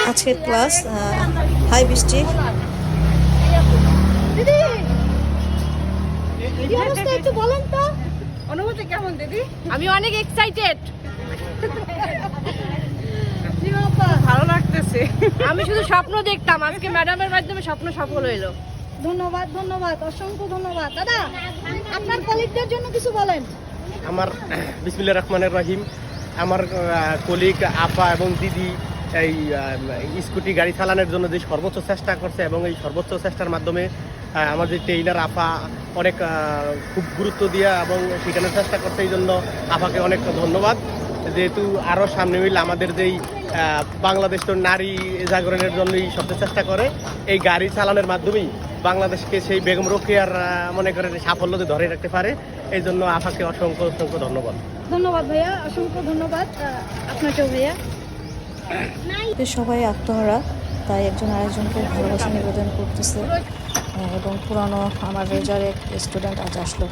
আজকের class high বৃষ্টি। দিদি কি অবস্থা একটু বলেন তো, অনুভূতি কেমন দিদি? আমি অনেক এক্সাইটেড, ভালো লাগতেছে। আমি শুধু স্বপ্ন দেখতাম, আজকে ম্যাডামের মাধ্যমে স্বপ্ন সফল হইলো। ধন্যবাদ ধন্যবাদ, অসংখ্য ধন্যবাদ। দাদা আপনার কলিগদের জন্য কিছু বলেন। আমার বিসমিল্লাহির রহমানির রহিম, আমার কলিগ আপা এবং দিদি এই স্কুটি গাড়ি চালানোর জন্য যে সর্বোচ্চ চেষ্টা করছে এবং এই সর্বোচ্চ চেষ্টার মাধ্যমে আমার যে ট্রেইনার আপা অনেক খুব গুরুত্ব দিয়ে এবং সেখানে চেষ্টা করছে, এই জন্য আপাকে অনেক ধন্যবাদ। যেহেতু আরও সামনে মিল আমাদের যেই বাংলাদেশ তো নারী জাগরণের জন্যই সবচেয়ে চেষ্টা করে, এই গাড়ি চালানোর মাধ্যমেই বাংলাদেশকে সেই বেগম রোকেয়ার মনে করেন সাফল্য ধরে রাখতে পারে। এই জন্য আপাকে অসংখ্য অসংখ্য ধন্যবাদ। ধন্যবাদ ভাইয়া, অসংখ্য ধন্যবাদ আপনাকেও ভাইয়া। সবাই আত্মহারা, তাই একজন আরেকজনকে ভালোবাসা নিবেদন করতেছে এবং পুরানো আমার রেজার এক স্টুডেন্ট আজ আসলো।